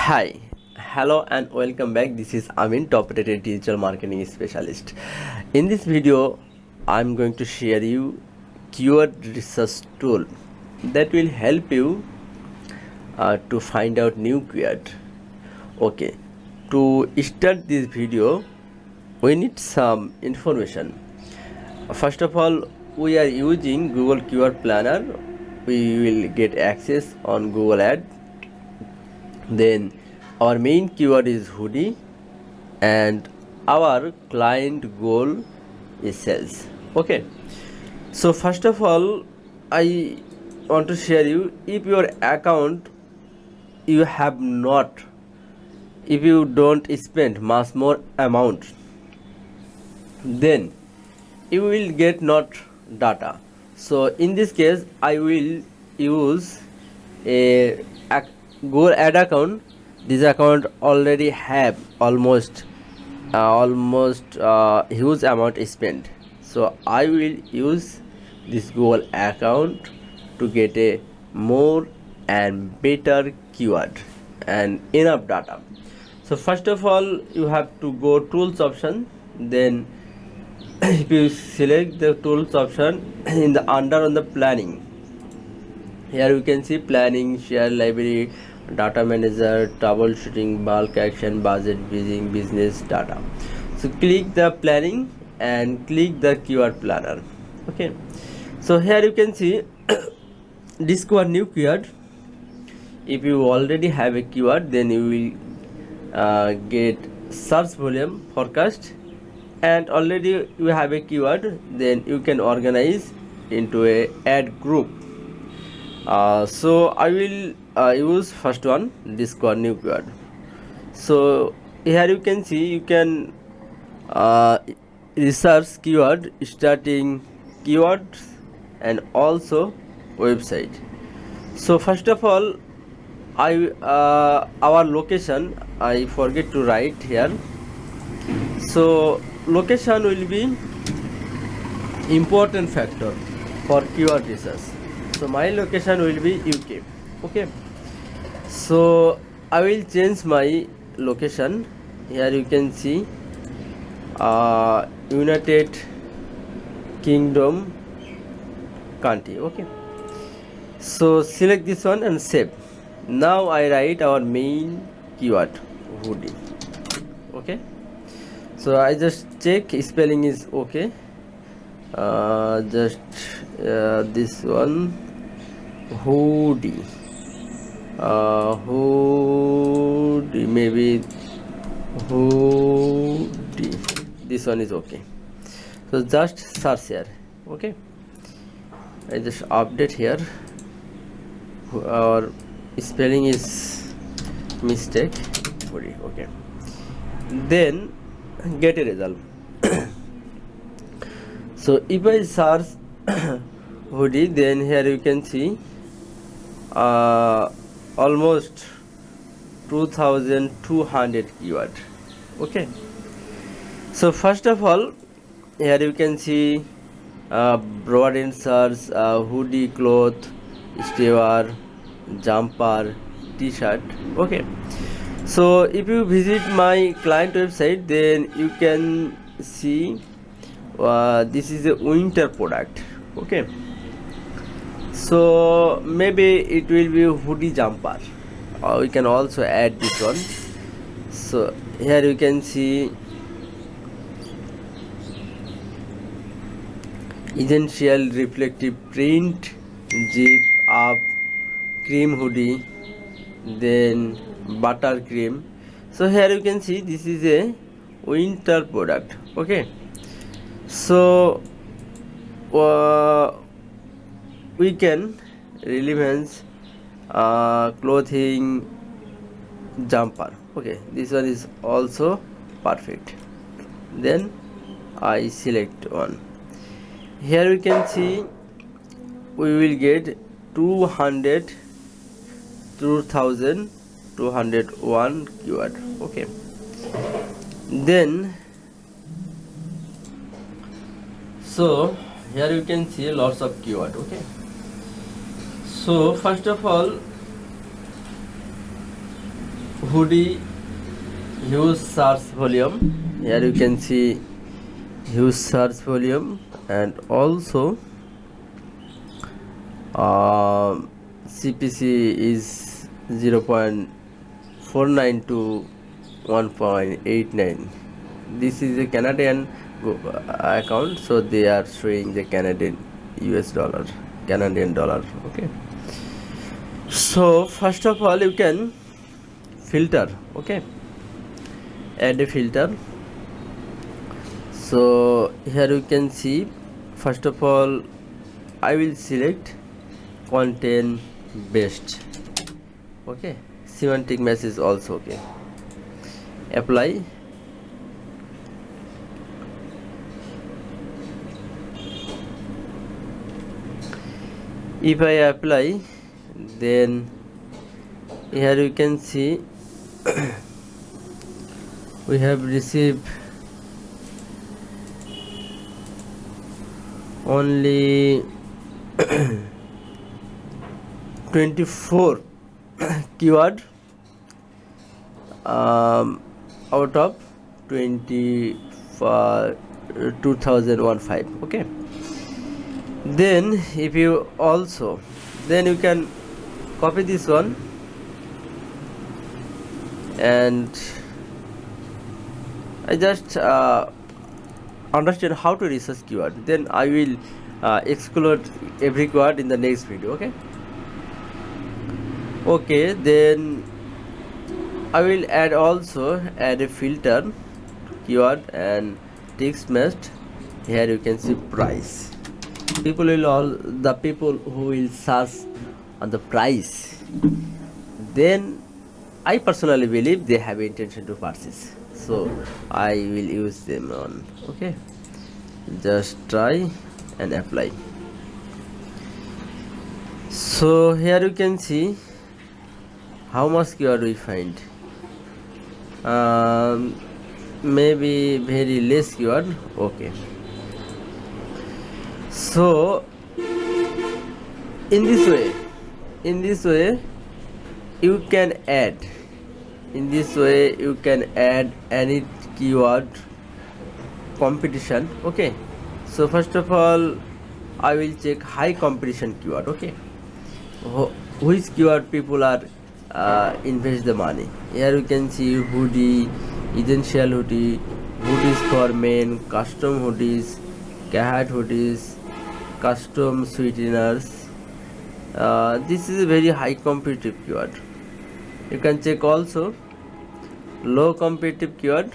Hi, hello and welcome back. This is Amin, top rated digital marketing specialist. In this video, I'm going to share you keyword research tool that will help you to find out new keyword. Okay, to start this video, we need some information. First of all, we are using Google Keyword Planner. We will get access on Google Ad. Then our main keyword is hoodie and our client goal is sales. Okay, so first of all, I want to share you, if your account you have not, if you don't spend much more amount, then you will get not data. So in this case I will use a Google Ad account. This account already have almost huge amount spent, so I will use this Google account to get a more and better keyword and enough data. So first of all, you have to go tools option. Then if you select the tools option in the under on the planning, here you can see planning, share library, data manager, troubleshooting, bulk action, budget, business data. So click the planning and click the keyword planner. Okay, so here you can see discover new keyword. If you already have a keyword, then you will get search volume forecast, and already you have a keyword, then you can organize into a ad group. So I will use first one, discover new keyword. So here you can see you can research keyword, starting keywords, and also website. So first of all, our location I forget to write here. So location will be important factor for keyword research. So my location will be UK. Okay, so I will change my location. Here you can see United Kingdom country. Okay, so select this one and save. Now I write our main keyword, hoodie. Okay, so I just check spelling is okay. Just this one, hoodie, hoodie, maybe hoodie, this one is okay. So just search here. Okay, I just update here. Our spelling is mistake, hoodie. Okay, then get a result. So if I search hoodie, then here you can see almost 2200 keyword. Okay, so first of all, here you can see broad and search, hoodie, cloth, steamer, jumper, t-shirt. Okay, so if you visit my client website, then you can see this is a winter product. Okay, so maybe it will be hoodie jumper, or we can also add this one. So here you can see essential reflective print, zip up, cream hoodie, then butter cream. So here you can see this is a winter product. Okay, so we can relevance clothing, jumper. Okay, this one is also perfect. Then I select one. Here we can see we will get 2201 keyword. Okay, then so here you can see lots of keyword. Okay, so first of all, hoodie, huge search volume. Here you can see huge search volume, and also CPC is 0.49 to 1.89. This is a Canadian account, so they are showing the Canadian dollar. Okay, so first of all you can filter. Okay, add a filter. So here you can see, first of all I will select content based. Okay, semantic match is also okay. Apply. If I apply, then here you can see we have received only 24 keyword out of 2015. Okay, then if you also, then you can copy this one and I just understand how to research keyword. Then I will exclude every keyword in the next video. Okay, then I will add a filter keyword and text match. Here you can see price. The people who will search on the price, then I personally believe they have intention to purchase, so I will use them on. Okay, just try and apply. So here you can see how much keyword we find. Maybe very less keyword. Okay, so in this way you can add any keyword competition. Okay, so first of all I will check high competition keyword. Okay, which keyword people are invest the money. Here you can see hoodie, essential hoodie, hoodies for men, custom hoodies, cat hoodies, custom sweeteners. This is a very high competitive keyword. You can check also low competitive keyword,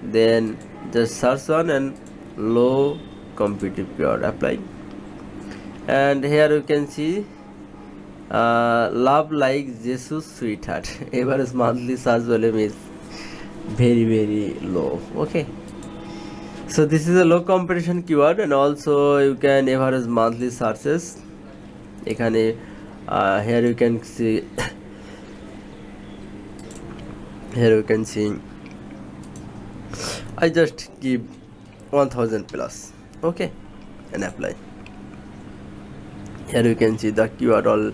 then just search one and low competitive keyword, apply. And here you can see love like Jesus sweetheart. Average monthly search volume is very low. Okay, so this is a low competition keyword, and also you can average monthly searches. Here you can see I just give 1000 plus. Okay, and apply. Here you can see the keyword all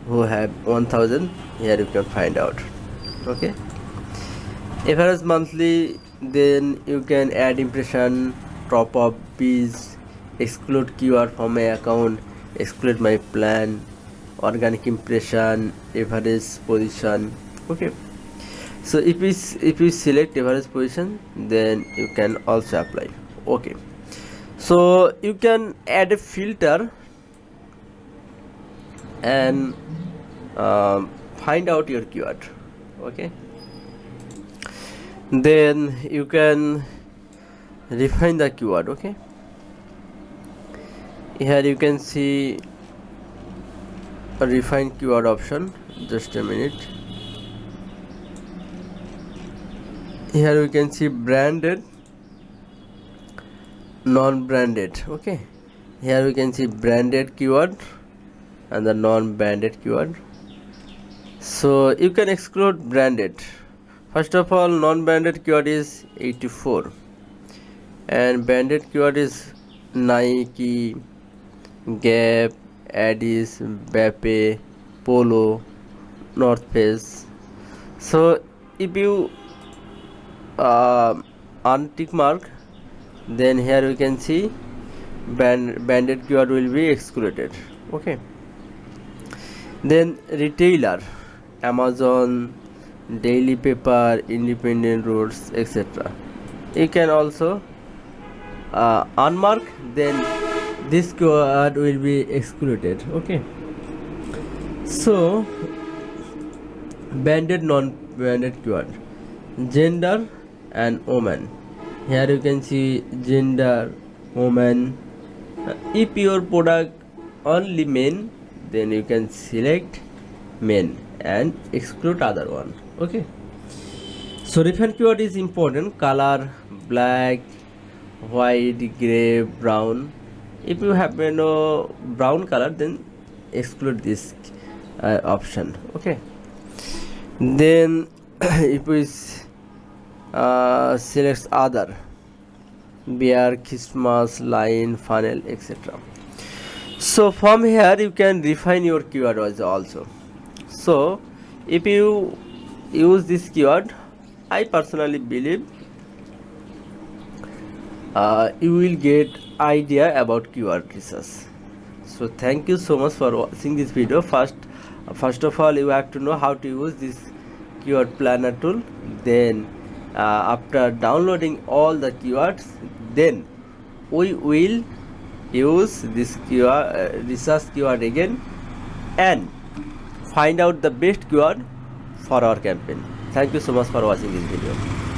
who have 1000. Here you can find out. Okay, average monthly, then you can add impression, top up bees, exclude keyword from my account, exclude my plan, organic impression, average position. Okay, so if we select average position, then you can also apply. Okay, so you can add a filter and find out your keyword. Okay, then you can refine the keyword. Okay, here you can see a refine keyword option. Just a minute. Here you can see branded, non-branded. Okay, here you can see branded keyword and the non-branded keyword. So you can exclude branded. First of all, non-branded keyword is 84 and branded keyword is Nike, Gap, Adidas, Bape, Polo, North Face. So if you untick mark, then here we can see banded keyword will be excluded. Okay, then retailer, Amazon, daily paper, independent roads, etc. You can also unmark, then this keyword will be excluded. Okay, so banded, non-banded keyword, gender and woman. Here you can see gender, woman. If your product only men, then you can select men and exclude other one. Okay, so reference keyword is important: color, black, white, gray, brown. If you have no brown color, then exclude this option. Okay, then if we select other, bear, Christmas, line, funnel, etc. So from here you can refine your keyword also. So if you use this keyword, I personally believe you will get idea about keyword research. So thank you so much for watching this video. First of all, you have to know how to use this keyword planner tool. Then after downloading all the keywords, then we will use this keyword research keyword again and find out the best keyword for our campaign. Thank you so much for watching this video.